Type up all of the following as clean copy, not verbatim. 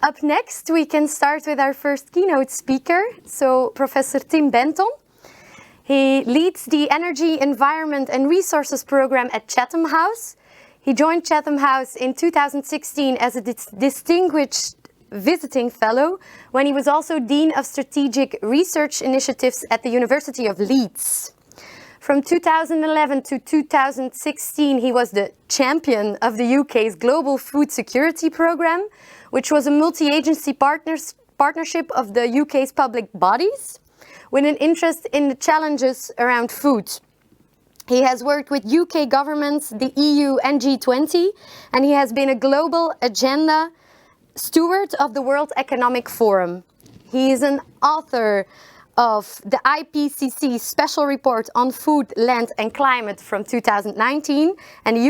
Up next, we can start with our first keynote speaker, so Professor Tim Benton. He leads the Energy, Environment and Resources program at Chatham House. He joined Chatham House in 2016 as a distinguished visiting fellow, when he was also Dean of Strategic Research Initiatives at the University of Leeds. From 2011 to 2016, he was the champion of the UK's Global Food Security Programme, which was a multi-agency partnership of the UK's public bodies, with an interest in the challenges around food. He has worked with UK governments, the EU and G20, and he has been a global agenda steward of the World Economic Forum. He is an author of the IPCC Special Report on Food, Land and Climate from 2019 and the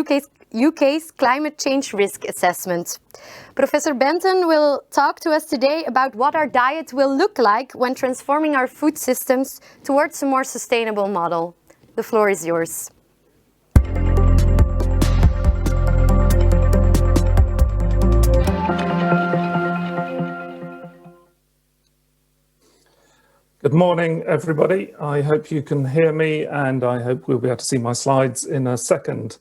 UK's Climate Change Risk Assessment. Professor Benton will talk to us today about what our diet will look like when transforming our food systems towards a more sustainable model. The floor is yours. Good morning, everybody. I hope you can hear me, and I hope we'll be able to see my slides in a second.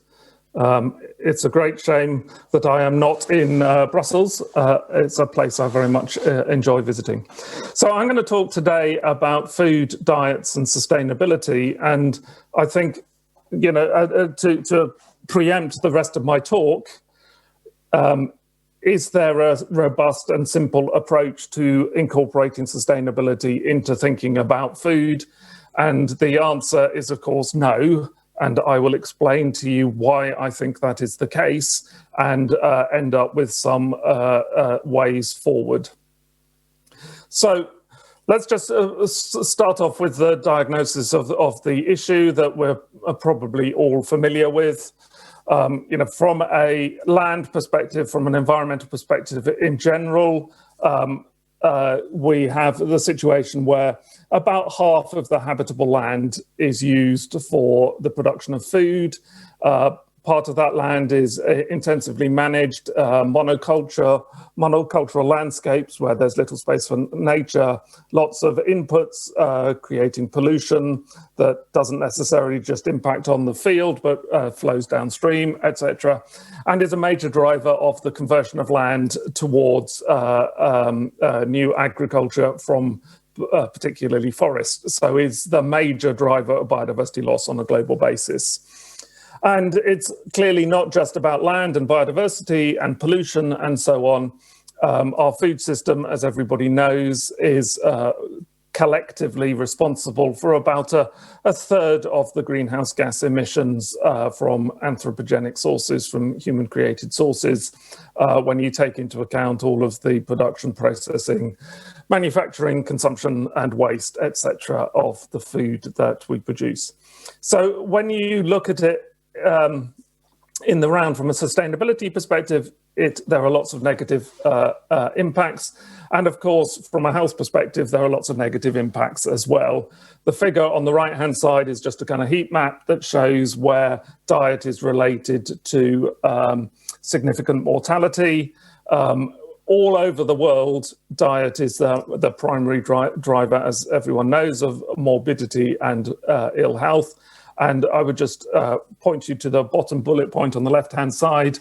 It's a great shame that I am not in Brussels. It's a place I very much enjoy visiting. So I'm going to talk today about food, diets and sustainability. And I think, you know, to preempt the rest of my talk, is there a robust and simple approach to incorporating sustainability into thinking about food? And the answer is, of course, no. And I will explain to you why I think that is the case and end up with some ways forward. So let's just start off with the diagnosis of the issue that we're probably all familiar with. You know, from a land perspective, from an environmental perspective in general, we have the situation where about half of the habitable land is used for the production of food. Part of that land is intensively managed, monocultural landscapes where there's little space for nature, lots of inputs, creating pollution that doesn't necessarily just impact on the field, but flows downstream, etc. And is a major driver of the conversion of land towards new agriculture from particularly forest. So is the major driver of biodiversity loss on a global basis. And it's clearly not just about land and biodiversity and pollution and so on. Our food system, as everybody knows, is collectively responsible for about a third of the greenhouse gas emissions from anthropogenic sources, from human-created sources, when you take into account all of the production, processing, manufacturing, consumption and waste, etc. of the food that we produce. So when you look at it in the round from a sustainability perspective, there are lots of negative impacts. And of course, from a health perspective, there are lots of negative impacts as well. The figure on the right-hand side is just a kind of heat map that shows where diet is related to significant mortality. All over the world, diet is the primary driver, as everyone knows, of morbidity and ill health. And I would just point you to the bottom bullet point on the left-hand side.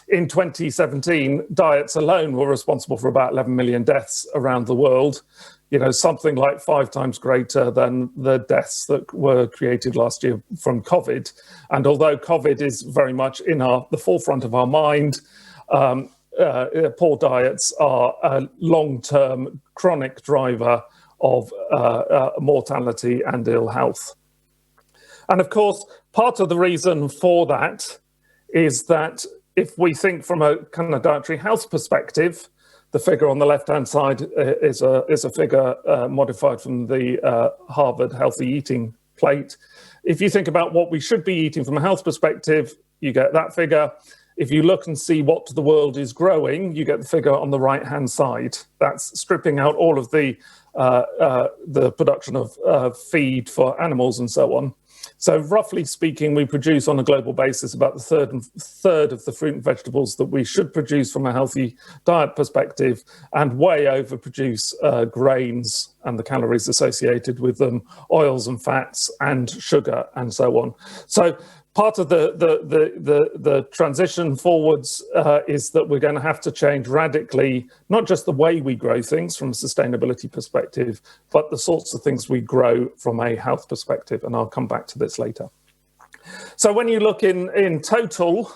In 2017, diets alone were responsible for about 11 million deaths around the world. You know, something like 5 times greater than the deaths that were created last year from COVID. And although COVID is very much in the forefront of our mind, poor diets are a long-term chronic driver of mortality and ill health. And of course, part of the reason for that is that if we think from a kind of dietary health perspective, the figure on the left-hand side is a figure modified from the Harvard Healthy Eating plate. If you think about what we should be eating from a health perspective, you get that figure. If you look and see what the world is growing, you get the figure on the right-hand side. That's stripping out all of the production of feed for animals and so on. So roughly speaking, we produce on a global basis about the third of the fruit and vegetables that we should produce from a healthy diet perspective, and way overproduce grains and the calories associated with them, oils and fats and sugar and so on. So part of the transition forwards is that we're going to have to change radically, not just the way we grow things from a sustainability perspective, but the sorts of things we grow from a health perspective. And I'll come back to this later. So when you look in total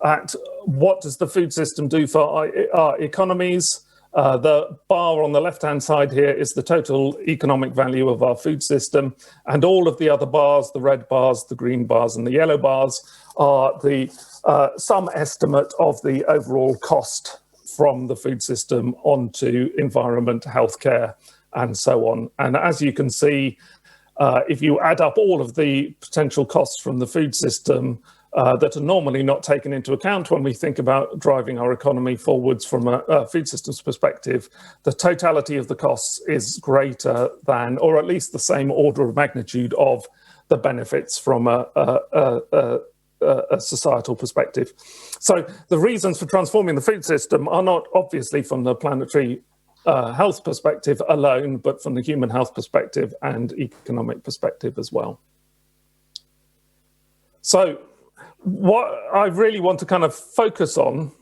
at what does the food system do for our economies, the bar on the left-hand side here is the total economic value of our food system, and all of the other bars, the red bars, the green bars, and the yellow bars, are the some estimate of the overall cost from the food system onto environment, healthcare, and so on. And as you can see, if you add up all of the potential costs from the food system that are normally not taken into account when we think about driving our economy forwards from a food systems perspective, the totality of the costs is greater than, or at least the same order of magnitude of the benefits from a societal perspective. So the reasons for transforming the food system are not obviously from the planetary health perspective alone, but from the human health perspective and economic perspective as well. So what I really want to kind of focus on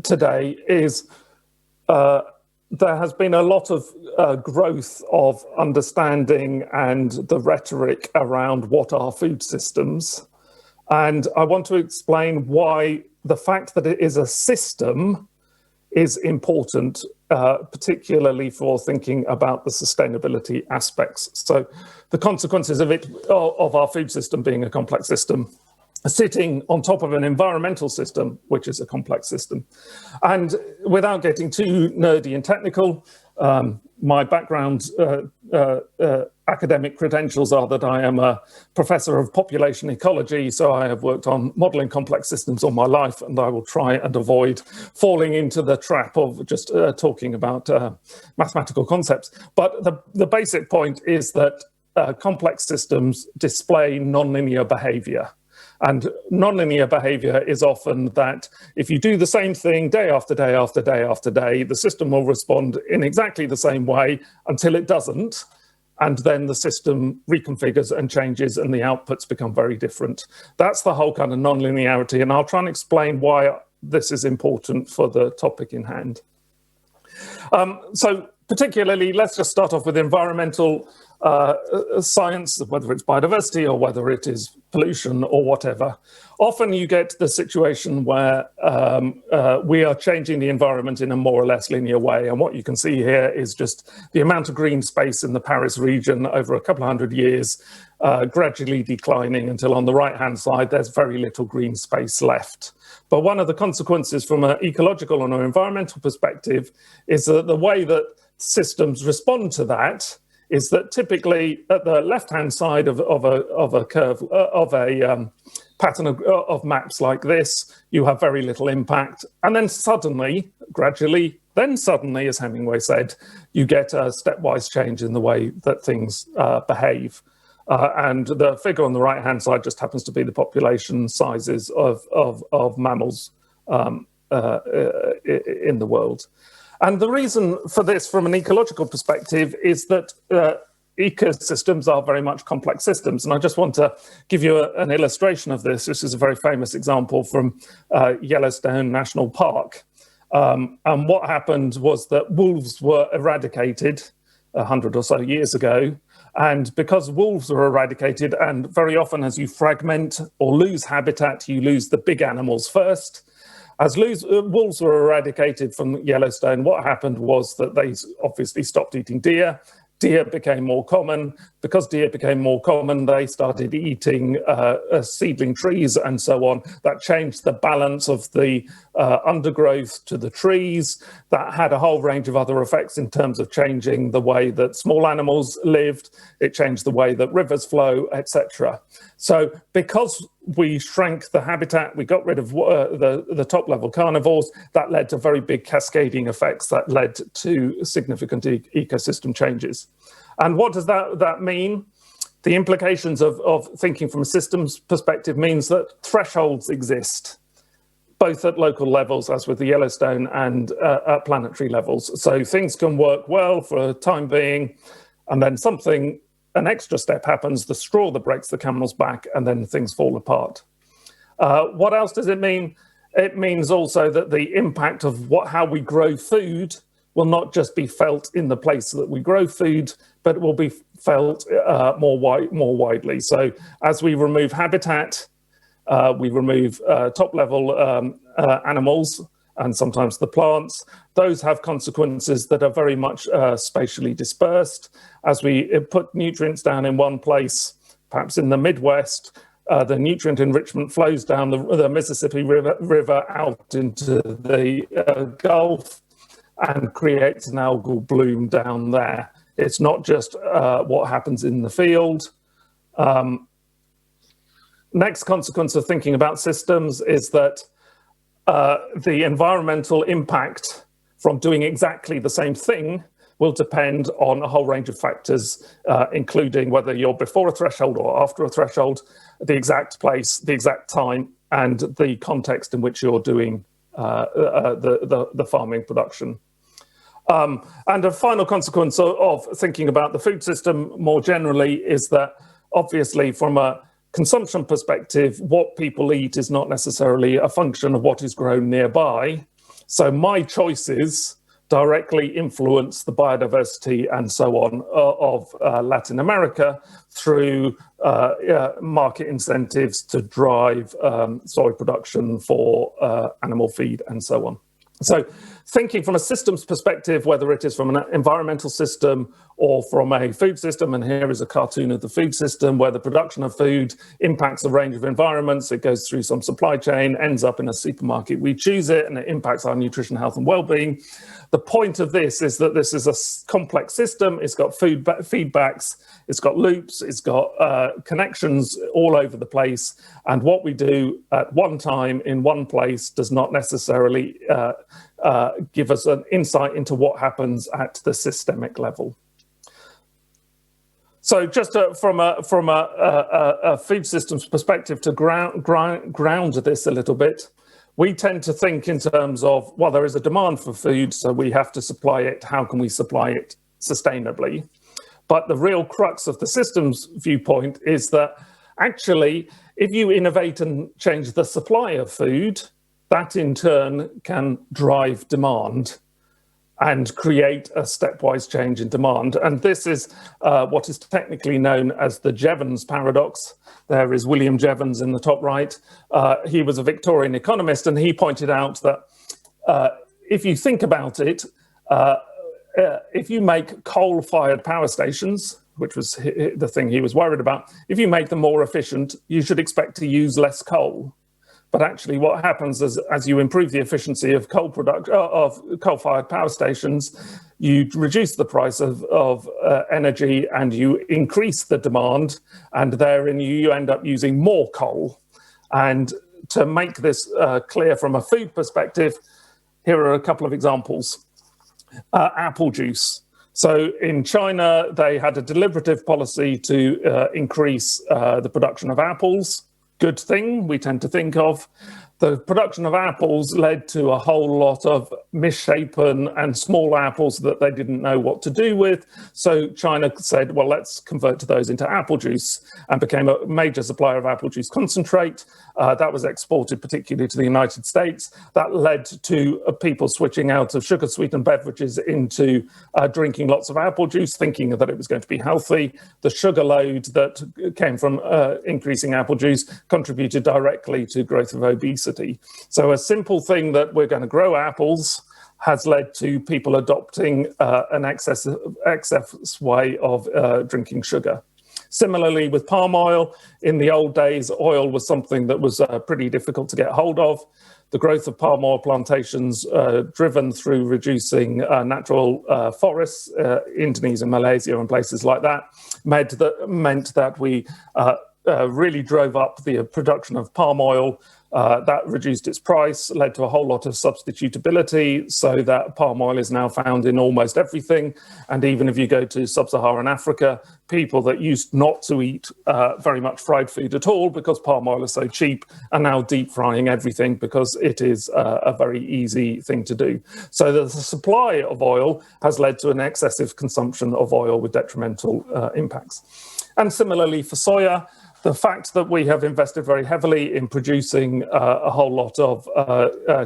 today is there has been a lot of growth of understanding and the rhetoric around what are food systems. And I want to explain why the fact that it is a system is important, particularly for thinking about the sustainability aspects. So the consequences of our food system being a complex system, sitting on top of an environmental system, which is a complex system. And without getting too nerdy and technical, my background academic credentials are that I am a professor of population ecology, so I have worked on modeling complex systems all my life, and I will try and avoid falling into the trap of just talking about mathematical concepts. But the basic point is that complex systems display nonlinear behavior. And nonlinear behavior is often that if you do the same thing day after day after day after day, the system will respond in exactly the same way until it doesn't. And then the system reconfigures and changes and the outputs become very different. That's the whole kind of nonlinearity. And I'll try and explain why this is important for the topic in hand. So particularly, let's just start off with environmental science, whether it's biodiversity or whether it is pollution or whatever. Often you get the situation where we are changing the environment in a more or less linear way. And what you can see here is just the amount of green space in the Paris region over a couple of hundred years, gradually declining until on the right-hand side, there's very little green space left. But one of the consequences from an ecological and an environmental perspective is that the way that systems respond to that is that typically at the left-hand side of a curve, of a pattern of maps like this, you have very little impact. And then suddenly, gradually, then suddenly, as Hemingway said, you get a stepwise change in the way that things behave. And the figure on the right-hand side just happens to be the population sizes of mammals in the world. And the reason for this from an ecological perspective is that ecosystems are very much complex systems. And I just want to give you an illustration of this. This is a very famous example from Yellowstone National Park. And what happened was that wolves were eradicated 100 or so years ago. And because wolves were eradicated, and very often as you fragment or lose habitat, you lose the big animals first. As wolves were eradicated from Yellowstone, what happened was that they obviously stopped eating deer. Deer became more common. Because deer became more common, they started eating seedling trees and so on. That changed the balance of the undergrowth to the trees. That had a whole range of other effects in terms of changing the way that small animals lived. It changed the way that rivers flow, etc. So because we shrank the habitat, we got rid of the top level carnivores, that led to very big cascading effects that led to significant ecosystem changes. And what does that mean? The implications of thinking from a systems perspective means that thresholds exist, both at local levels, as with the Yellowstone, and at planetary levels. So things can work well for a time being, and then an extra step happens, the straw that breaks the camel's back, and then things fall apart. What else does it mean? It means also that the impact of how we grow food will not just be felt in the place that we grow food, but it will be felt more widely. So as we remove habitat, we remove top-level animals and sometimes the plants. Those have consequences that are very much spatially dispersed. As we put nutrients down in one place, perhaps in the Midwest, the nutrient enrichment flows down the Mississippi River out into the Gulf and creates an algal bloom down there. It's not just what happens in the field. Next consequence of thinking about systems is that the environmental impact from doing exactly the same thing will depend on a whole range of factors, including whether you're before a threshold or after a threshold, the exact place, the exact time, and the context in which you're doing the farming production. And a final consequence of thinking about the food system more generally is that, obviously, from a consumption perspective, what people eat is not necessarily a function of what is grown nearby. So my choices directly influence the biodiversity and so on of Latin America through market incentives to drive soy production for animal feed and so on. So thinking from a systems perspective, whether it is from an environmental system or from a food system, and here is a cartoon of the food system where the production of food impacts a range of environments. It goes through some supply chain, ends up in a supermarket. We choose it and it impacts our nutrition, health and well-being. The point of this is that this is a complex system. It's got feedbacks, it's got loops, it's got connections all over the place. And what we do at one time in one place does not necessarily give us an insight into what happens at the systemic level. So just from a food systems perspective, to ground this a little bit, we tend to think in terms of, well, there is a demand for food, so we have to supply it. How can we supply it sustainably? But the real crux of the systems viewpoint is that actually, if you innovate and change the supply of food, that in turn can drive demand and create a stepwise change in demand. And this is what is technically known as the Jevons paradox. There is William Jevons in the top right. He was a Victorian economist, and he pointed out that if you think about it, if you make coal-fired power stations, which was the thing he was worried about, if you make them more efficient, you should expect to use less coal. But actually what happens is, as you improve the efficiency of coal-fired power stations, you reduce the price of energy and you increase the demand, and therein you end up using more coal. And to make this clear from a food perspective, here are a couple of examples. Apple juice. So in China, they had a deliberative policy to increase the production of apples. Good thing we tend to think of. The production of apples led to a whole lot of misshapen and small apples that they didn't know what to do with. So China said, well, let's convert those into apple juice, and became a major supplier of apple juice concentrate. That was exported particularly to the United States. That led to people switching out of sugar-sweetened beverages into drinking lots of apple juice, thinking that it was going to be healthy. The sugar load that came from increasing apple juice contributed directly to growth of obesity. So a simple thing that we're going to grow apples has led to people adopting an excess way of drinking sugar. Similarly with palm oil, in the old days, oil was something that was pretty difficult to get hold of. The growth of palm oil plantations driven through reducing natural forests, Indonesia, Malaysia and places like that, meant that we really drove up the production of palm oil, That reduced its price, led to a whole lot of substitutability, so that palm oil is now found in almost everything. And even if you go to sub-Saharan Africa, people that used not to eat very much fried food at all because palm oil is so cheap are now deep frying everything because it is a very easy thing to do. So the supply of oil has led to an excessive consumption of oil with detrimental impacts. And similarly for soya, the fact that we have invested very heavily in producing a whole lot of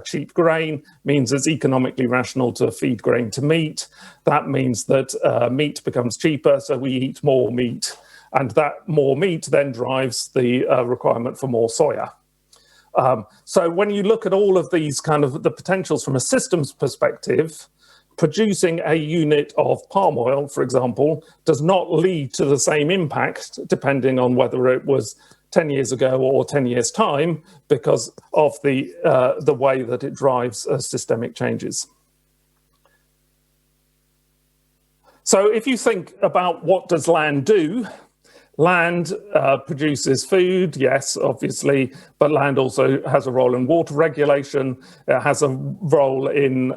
cheap grain means it's economically rational to feed grain to meat. That means that meat becomes cheaper, so we eat more meat. And that more meat then drives the requirement for more soya. So when you look at all of these kind of the potentials from a systems perspective, producing a unit of palm oil, for example, does not lead to the same impact depending on whether it was 10 years ago or 10 years' time because of the way that it drives systemic changes. So if you think about what does land do, land produces food, yes, obviously, but land also has a role in water regulation. It has a role in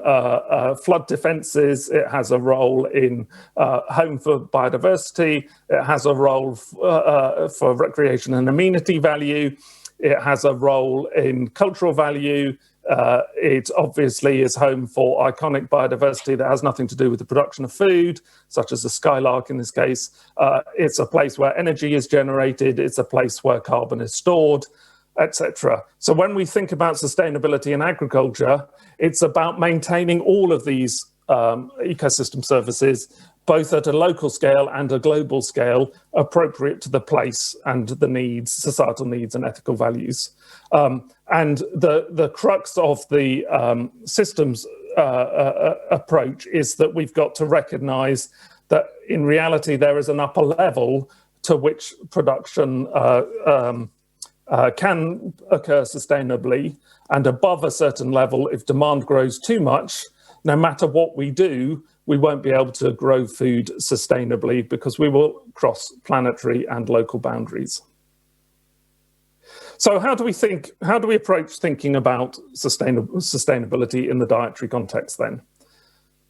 flood defences. It has a role in home for biodiversity. It has a role for recreation and amenity value. It has a role in cultural value. It obviously is home for iconic biodiversity that has nothing to do with the production of food, such as the skylark in this case. It's a place where energy is generated. It's a place where carbon is stored, etc. So when we think about sustainability in agriculture, it's about maintaining all of these ecosystem services, both at a local scale and a global scale, appropriate to the place and the needs, societal needs and ethical values. And the crux of the systems approach is that we've got to recognize that in reality there is an upper level to which production can occur sustainably, and above a certain level, if demand grows too much, no matter what we do, we won't be able to grow food sustainably because we will cross planetary and local boundaries. So how do we approach thinking about sustainability in the dietary context then,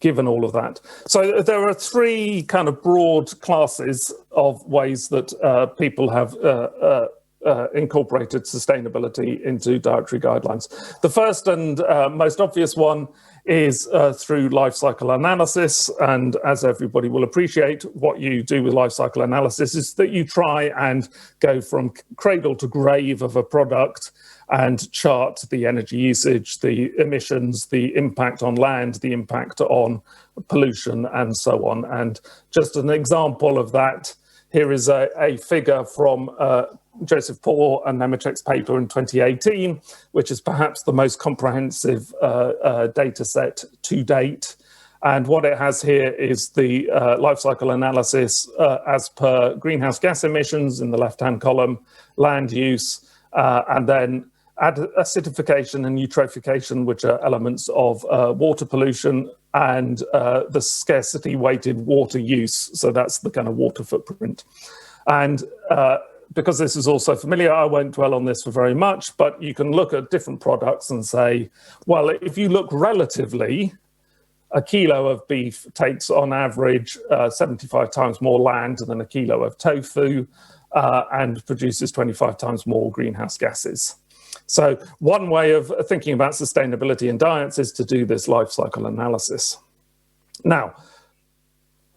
given all of that? So there are three kind of broad classes of ways that people have incorporated sustainability into dietary guidelines. The first and most obvious one is through life cycle analysis. And as everybody will appreciate, what you do with life cycle analysis is that you try and go from cradle to grave of a product and chart the energy usage, the emissions, the impact on land, the impact on pollution, and so on. And just an example of that, here is a figure from Joseph Poor and Nemeczek's paper in 2018, which is perhaps the most comprehensive data set to date. And what it has here is the life cycle analysis as per greenhouse gas emissions in the left-hand column, land use, and then acidification and eutrophication, which are elements of water pollution, and the scarcity weighted water use. So that's the kind of water footprint. And because this is also familiar, I won't dwell on this for very much, but you can look at different products and say, well, if you look relatively, a kilo of beef takes on average 75 times more land than a kilo of tofu and produces 25 times more greenhouse gases. So one way of thinking about sustainability in diets is to do this life cycle analysis. Now,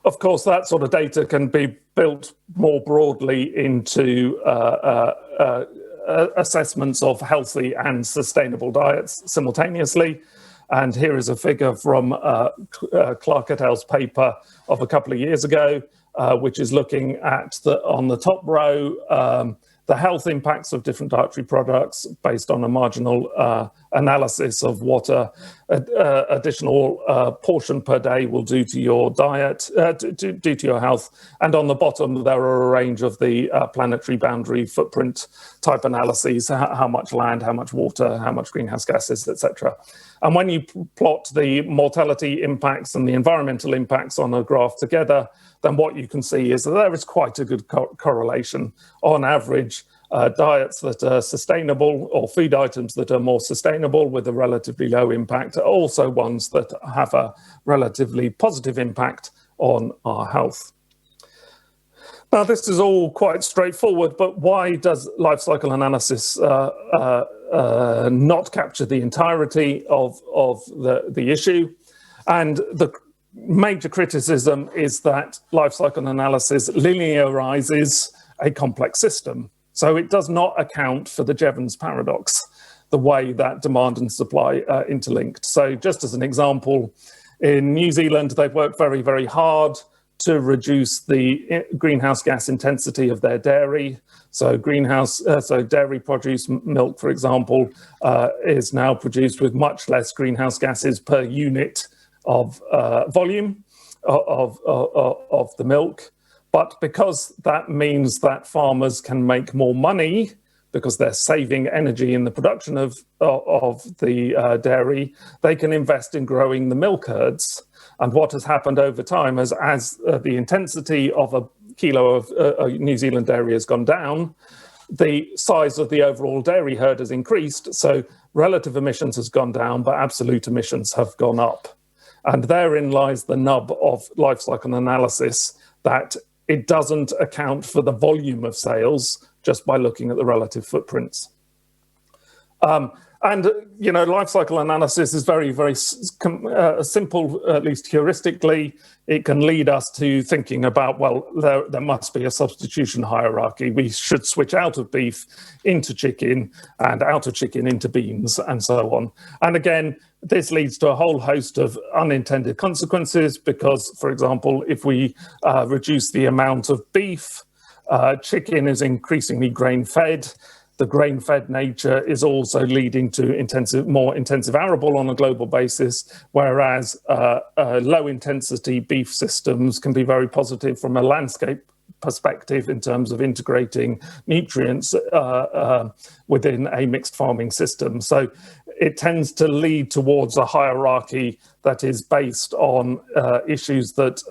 of course, that sort of data can be built more broadly into assessments of healthy and sustainable diets simultaneously. And here is a figure from Clark et al.'s paper of a couple of years ago, which is looking at, on the top row, the health impacts of different dietary products based on a marginal analysis of what additional portion per day will do to your diet, do to your health. And on the bottom, there are a range of the planetary boundary footprint type analyses, how much land, how much water, how much greenhouse gases, etc. And when you plot the mortality impacts and the environmental impacts on a graph together, then what you can see is that there is quite a good correlation. On average, diets that are sustainable, or food items that are more sustainable with a relatively low impact, are also ones that have a relatively positive impact on our health. Now, this is all quite straightforward, but why does life cycle analysis not capture the entirety of the issue? And the major criticism is that life cycle analysis linearizes a complex system. So it does not account for the Jevons paradox, the way that demand and supply are interlinked. So just as an example, in New Zealand, they've worked very, very hard to reduce the greenhouse gas intensity of their dairy. So dairy produce, milk, for example, is now produced with much less greenhouse gases per unit of volume of the milk. But because that means that farmers can make more money because they're saving energy in the production of the dairy, they can invest in growing the milk herds. And what has happened over time is as the intensity of a kilo of New Zealand dairy has gone down, the size of the overall dairy herd has increased. So relative emissions has gone down, but absolute emissions have gone up. And therein lies the nub of life cycle analysis, that it doesn't account for the volume of sales just by looking at the relative footprints. And, you know, life cycle analysis is very, very simple, at least heuristically. It can lead us to thinking about, well, there must be a substitution hierarchy. We should switch out of beef into chicken and out of chicken into beans and so on. And again, this leads to a whole host of unintended consequences because, for example, if we reduce the amount of beef, chicken is increasingly grain-fed. The grain-fed nature is also leading to more intensive arable on a global basis, whereas low-intensity beef systems can be very positive from a landscape perspective in terms of integrating nutrients within a mixed farming system. So it tends to lead towards a hierarchy that is based on issues that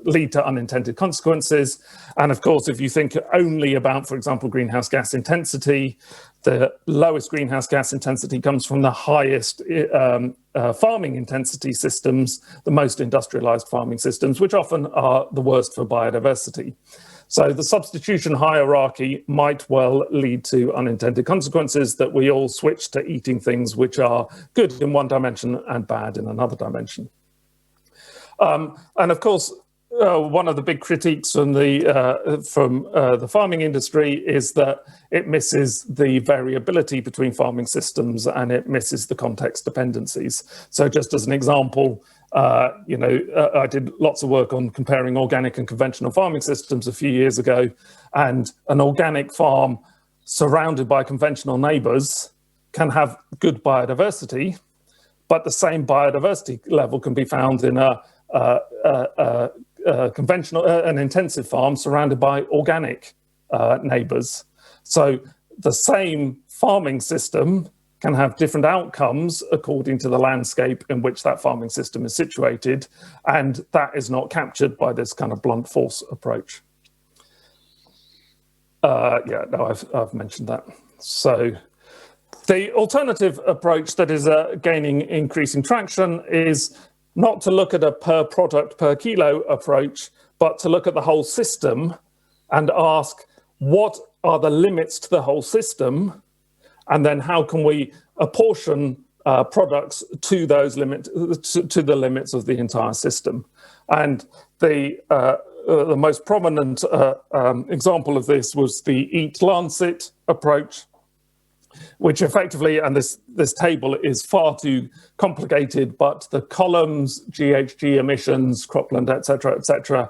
lead to unintended consequences. And of course, if you think only about, for example, greenhouse gas intensity, the lowest greenhouse gas intensity comes from the highest farming intensity systems, the most industrialized farming systems, which often are the worst for biodiversity. So the substitution hierarchy might well lead to unintended consequences, that we all switch to eating things which are good in one dimension and bad in another dimension. And of course, one of the big critiques from the farming industry is that it misses the variability between farming systems and it misses the context dependencies. So just as an example, I did lots of work on comparing organic and conventional farming systems a few years ago, and an organic farm surrounded by conventional neighbours can have good biodiversity, but the same biodiversity level can be found in an intensive farm surrounded by organic neighbours. So the same farming system can have different outcomes according to the landscape in which that farming system is situated, and that is not captured by this kind of blunt force approach. I've mentioned that. So the alternative approach that is gaining increasing traction is not to look at a per product per kilo approach, but to look at the whole system and ask, what are the limits to the whole system? And then how can we apportion products to those limits, to the limits of the entire system? And the most prominent example of this was the Eat Lancet approach, which effectively, and this table is far too complicated, but the columns, GHG emissions, cropland, et cetera,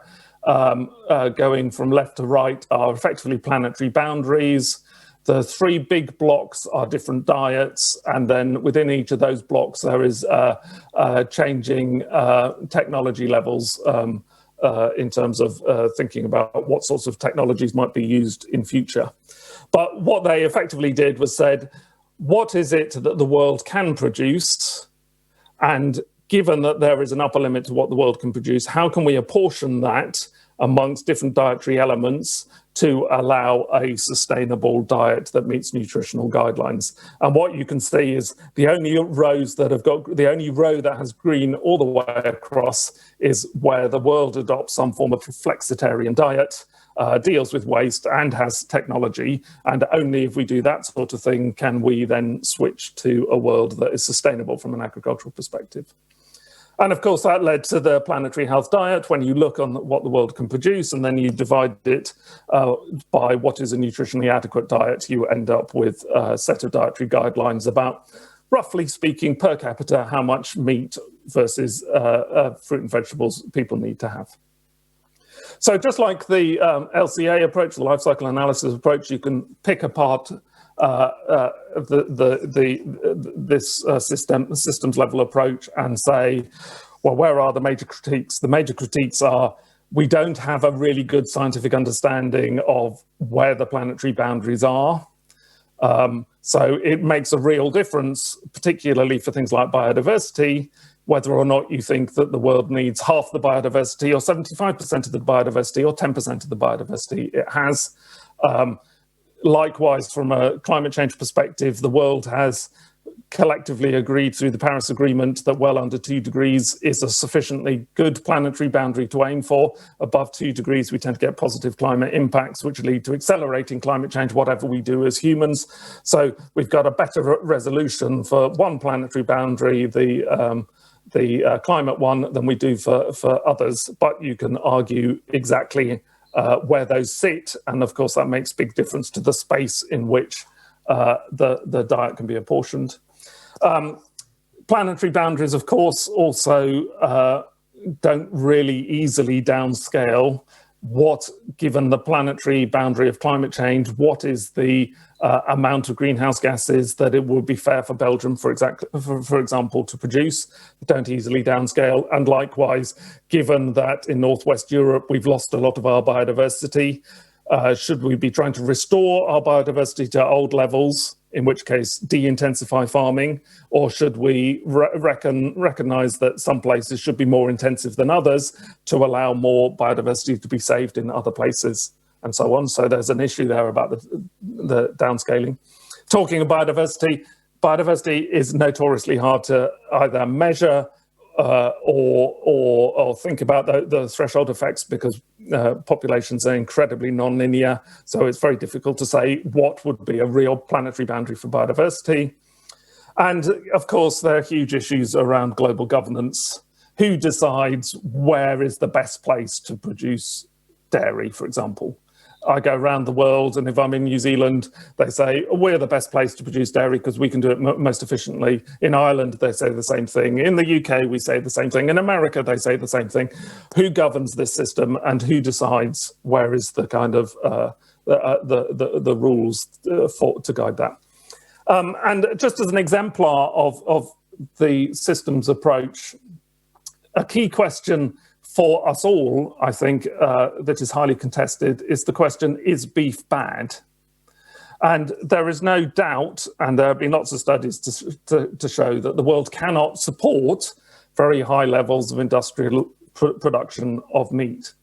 going from left to right are effectively planetary boundaries. The three big blocks are different diets, and then within each of those blocks there is changing technology levels in terms of thinking about what sorts of technologies might be used in future. But what they effectively did was said, what is it that the world can produce? And given that there is an upper limit to what the world can produce, how can we apportion that amongst different dietary elements to allow a sustainable diet that meets nutritional guidelines. And what you can see is the only row that has green all the way across is where the world adopts some form of flexitarian diet, deals with waste and has technology. And only if we do that sort of thing can we then switch to a world that is sustainable from an agricultural perspective. And of course, that led to the planetary health diet. When you look on what the world can produce and then you divide it by what is a nutritionally adequate diet, you end up with a set of dietary guidelines about, roughly speaking, per capita, how much meat versus fruit and vegetables people need to have. So just like the LCA approach, the life cycle analysis approach, you can pick apart this systems level approach and say, well, where are the major critiques? The major critiques are we don't have a really good scientific understanding of where the planetary boundaries are. So it makes a real difference, particularly for things like biodiversity, whether or not you think that the world needs half the biodiversity or 75% of the biodiversity or 10% of the biodiversity it has. Likewise, from a climate change perspective, the world has collectively agreed through the Paris Agreement that well under 2 degrees is a sufficiently good planetary boundary to aim for. Above 2 degrees, we tend to get positive climate impacts, which lead to accelerating climate change, whatever we do as humans. So we've got a better resolution for one planetary boundary, the climate one, than we do for others. But you can argue exactly where those sit, and of course that makes big difference to the space in which the diet can be apportioned. Planetary boundaries, of course, also don't really easily downscale what, given the planetary boundary of climate change, what is the amount of greenhouse gases that it would be fair for Belgium, for example, to produce. Don't easily downscale. And likewise, given that in Northwest Europe, we've lost a lot of our biodiversity, should we be trying to restore our biodiversity to old levels, in which case de-intensify farming, or should we recognize that some places should be more intensive than others to allow more biodiversity to be saved in other places, and so on. So there's an issue there about the downscaling. Talking of biodiversity, biodiversity is notoriously hard to either measure or think about the threshold effects, because populations are incredibly non-linear. So it's very difficult to say what would be a real planetary boundary for biodiversity. And of course, there are huge issues around global governance. Who decides where is the best place to produce dairy, for example? I go around the world, and if I'm in New Zealand, they say, we're the best place to produce dairy because we can do it most efficiently. In Ireland, they say the same thing. In the UK, we say the same thing. In America, they say the same thing. Who governs this system, and who decides where is the kind of the rules to guide that? And just as an exemplar of the systems approach, a key question for us all, I think, that is highly contested is the question, is beef bad? And there is no doubt, and there have been lots of studies to show that the world cannot support very high levels of industrial production of meat.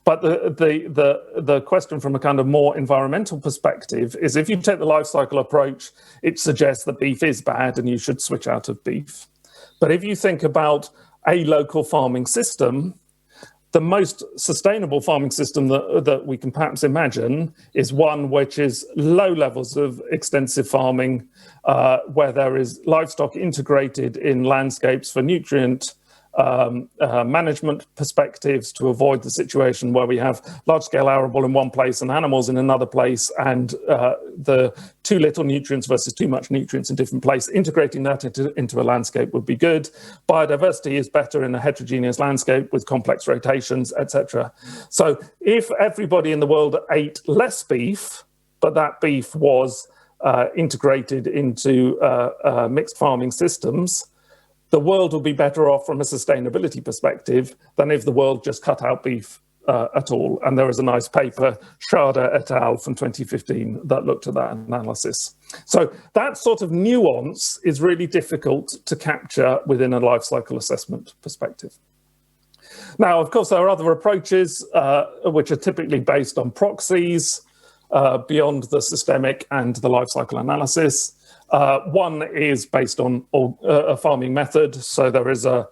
But the question from a kind of more environmental perspective is, if you take the life cycle approach, it suggests that beef is bad and you should switch out of beef. But if you think about a local farming system, the most sustainable farming system that we can perhaps imagine is one which is low levels of extensive farming, where there is livestock integrated in landscapes for nutrient management perspectives, to avoid the situation where we have large-scale arable in one place and animals in another place, and the too little nutrients versus too much nutrients in different places. Integrating that into a landscape would be good. Biodiversity is better in a heterogeneous landscape with complex rotations, etc. So if everybody in the world ate less beef, but that beef was integrated into mixed farming systems, the world will be better off from a sustainability perspective than if the world just cut out beef at all. And there is a nice paper, Schade et al. From 2015, that looked at that analysis. So that sort of nuance is really difficult to capture within a life cycle assessment perspective. Now, of course, there are other approaches which are typically based on proxies beyond the systemic and the life cycle analysis. One is based on a farming method. So there is a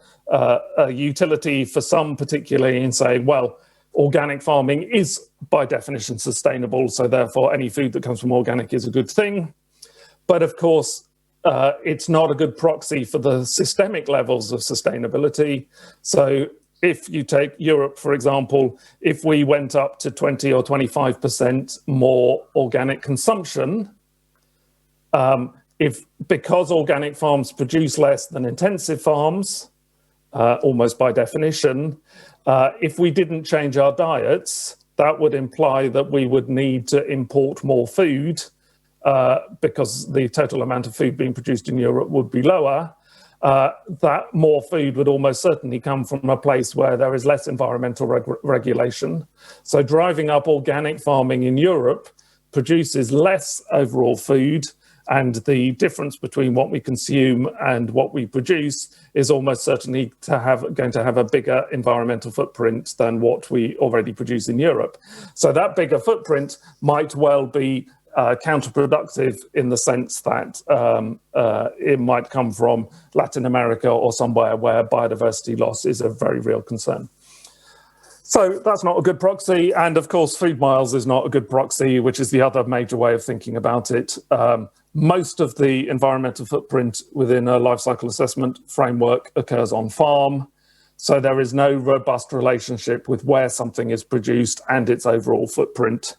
utility for some, particularly in saying, well, organic farming is by definition sustainable. So therefore, any food that comes from organic is a good thing. But of course, it's not a good proxy for the systemic levels of sustainability. So if you take Europe, for example, if we went up to 20 or 25% more organic consumption, because organic farms produce less than intensive farms, almost by definition, if we didn't change our diets, that would imply that we would need to import more food because the total amount of food being produced in Europe would be lower. That more food would almost certainly come from a place where there is less environmental regulation. So driving up organic farming in Europe produces less overall food, and the difference between what we consume and what we produce is almost certainly going to have a bigger environmental footprint than what we already produce in Europe. So that bigger footprint might well be counterproductive in the sense that it might come from Latin America or somewhere where biodiversity loss is a very real concern. So that's not a good proxy. And of course, food miles is not a good proxy, which is the other major way of thinking about it. Most of the environmental footprint within a life cycle assessment framework occurs on farm. So there is no robust relationship with where something is produced and its overall footprint.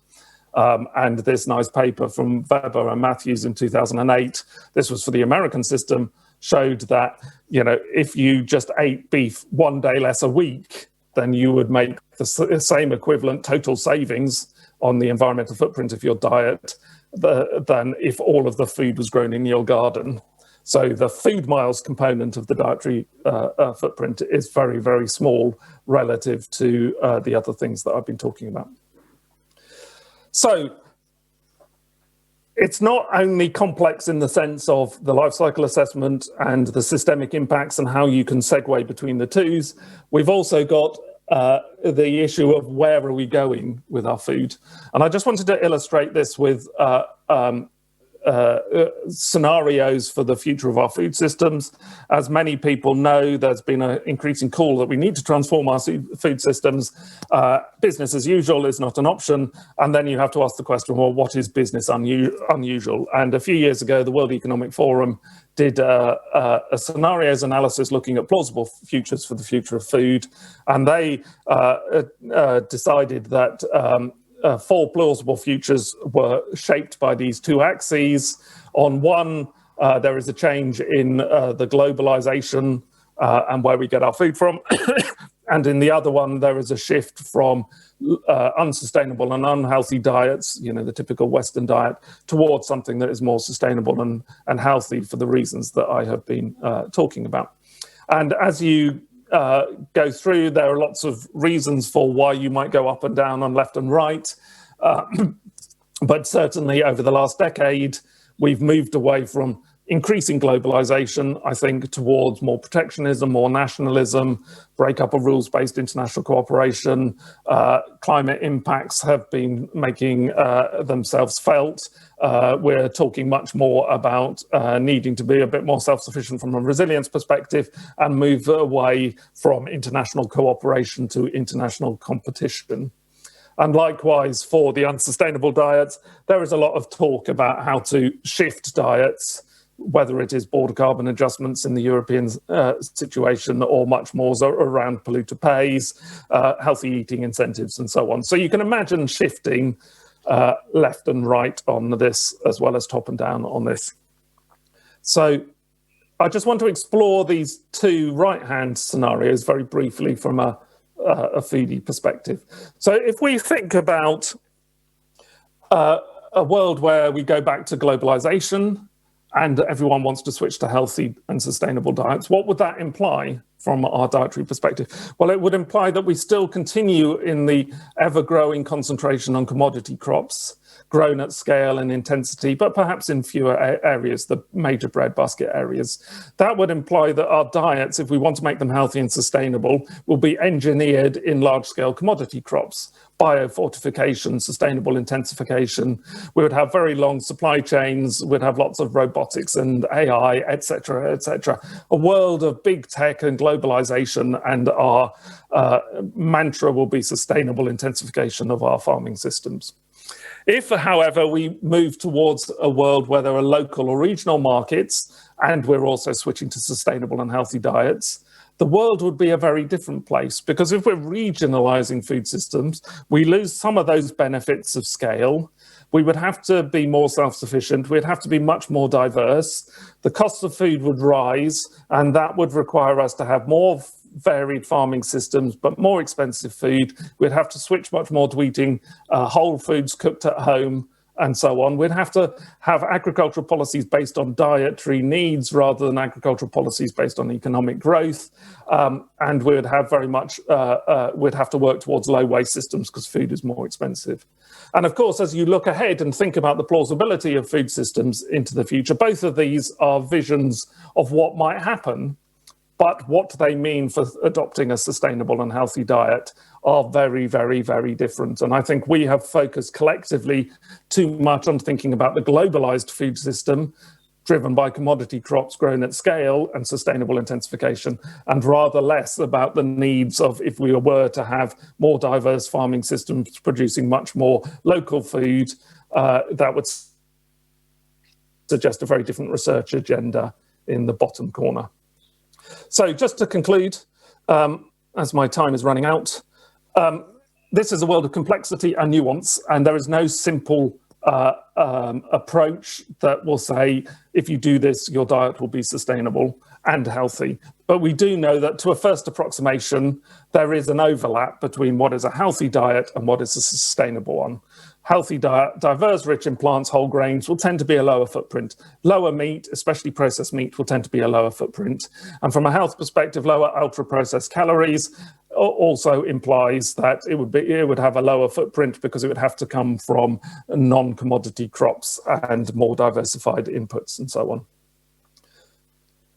And this nice paper from Weber and Matthews in 2008, this was for the American system, showed that, if you just ate beef one day less a week, then you would make the same equivalent total savings on the environmental footprint of your diet than if all of the food was grown in your garden. So the food miles component of the dietary footprint is very, very small relative to the other things that I've been talking about. So it's not only complex in the sense of the life cycle assessment and the systemic impacts and how you can segue between the twos. We've also got the issue of where are we going with our food. And I just wanted to illustrate this with scenarios for the future of our food systems. As many people know, there's been an increasing call that we need to transform our food systems. Business as usual is not an option. And then you have to ask the question, well, what is business unusual? And a few years ago, the World Economic Forum did a scenarios analysis looking at plausible futures for the future of food. And they decided that 4 plausible futures were shaped by these two axes. On one, there is a change in the globalization and where we get our food from. And in the other one, there is a shift from unsustainable and unhealthy diets, the typical Western diet, towards something that is more sustainable and healthy for the reasons that I have been talking about. And as you go through, there are lots of reasons for why you might go up and down on left and right. But certainly over the last decade, we've moved away from increasing globalization, I think, towards more protectionism, more nationalism, breakup of rules-based international cooperation. Climate impacts have been making themselves felt. We're talking much more about needing to be a bit more self-sufficient from a resilience perspective and move away from international cooperation to international competition. And likewise, for the unsustainable diets, there is a lot of talk about how to shift diets, whether it is border carbon adjustments in the European situation or much more around polluter pays, healthy eating incentives and so on. So you can imagine shifting left and right on this as well as top and down on this. So I just want to explore these two right-hand scenarios very briefly from a foodie perspective. So if we think about a world where we go back to globalization and everyone wants to switch to healthy and sustainable diets, what would that imply? from our dietary perspective? Well, it would imply that we still continue in the ever-growing concentration on commodity crops, grown at scale and intensity, but perhaps in fewer areas, the major breadbasket areas. That would imply that our diets, if we want to make them healthy and sustainable, will be engineered in large-scale commodity crops, biofortification, sustainable intensification. We would have very long supply chains, we'd have lots of robotics and AI, etc., etc. A world of big tech and globalization, and our mantra will be sustainable intensification of our farming systems. If, however, we move towards a world where there are local or regional markets, and we're also switching to sustainable and healthy diets, the world would be a very different place, because if we're regionalizing food systems, we lose some of those benefits of scale. We would have to be more self-sufficient. We'd have to be much more diverse. The cost of food would rise, and that would require us to have more varied farming systems, but more expensive food. We'd have to switch much more to eating whole foods cooked at home, and so on. We'd have to have agricultural policies based on dietary needs rather than agricultural policies based on economic growth. And we'd have very much, we'd have to work towards low waste systems because food is more expensive. And of course, as you look ahead and think about the plausibility of food systems into the future, both of these are visions of what might happen, but what they mean for adopting a sustainable and healthy diet are very, very, very different. And I think we have focused collectively too much on thinking about the globalized food system driven by commodity crops grown at scale and sustainable intensification, and rather less about the needs of, if we were to have more diverse farming systems producing much more local food, that would suggest a very different research agenda in the bottom corner. So just to conclude, as my time is running out, this is a world of complexity and nuance, and there is no simple approach that will say, if you do this, your diet will be sustainable and healthy. But we do know that to a first approximation, there is an overlap between what is a healthy diet and what is a sustainable one. Healthy diet, diverse, rich in plants, whole grains, will tend to be a lower footprint. Lower meat, especially processed meat, will tend to be a lower footprint. And from a health perspective, lower ultra-processed calories also implies that it would have a lower footprint because it would have to come from non-commodity crops and more diversified inputs and so on.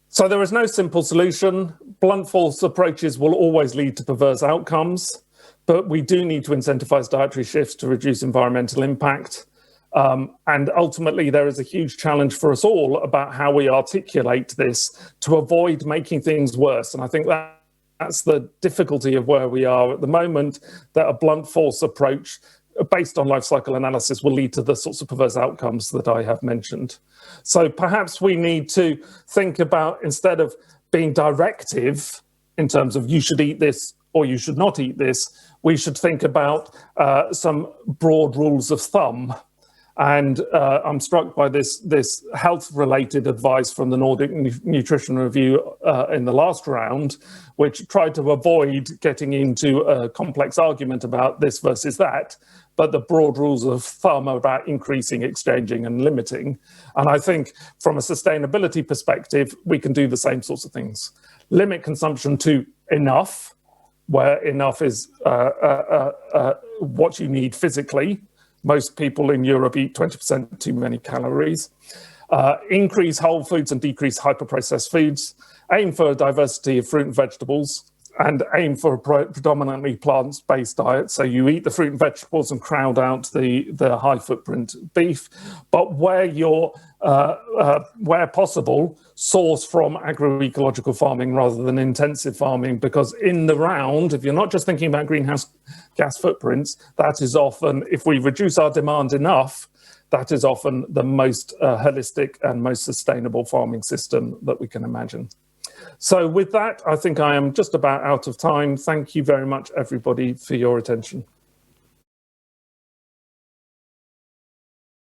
So there is no simple solution. Blunt force approaches will always lead to perverse outcomes. But we do need to incentivize dietary shifts to reduce environmental impact. And ultimately, there is a huge challenge for us all about how we articulate this to avoid making things worse. And I think that's the difficulty of where we are at the moment, that a blunt force approach based on life cycle analysis will lead to the sorts of perverse outcomes that I have mentioned. So perhaps we need to think about, instead of being directive in terms of you should eat this or you should not eat this, we should think about some broad rules of thumb. And I'm struck by this health-related advice from the Nordic Nutrition Review in the last round, which tried to avoid getting into a complex argument about this versus that, but the broad rules of thumb are about increasing, exchanging, and limiting. And I think from a sustainability perspective, we can do the same sorts of things. Limit consumption to enough, where enough is what you need physically. Most people in Europe eat 20% too many calories. Increase whole foods and decrease hyper-processed foods. Aim for a diversity of fruit and vegetables, and aim for a predominantly plant-based diet. So you eat the fruit and vegetables and crowd out the high-footprint beef. But where possible, source from agroecological farming rather than intensive farming, because in the round, if you're not just thinking about greenhouse gas footprints, that is often, if we reduce our demand enough, that is often the most holistic and most sustainable farming system that we can imagine. So with that, I think I am just about out of time. Thank you very much, everybody, for your attention.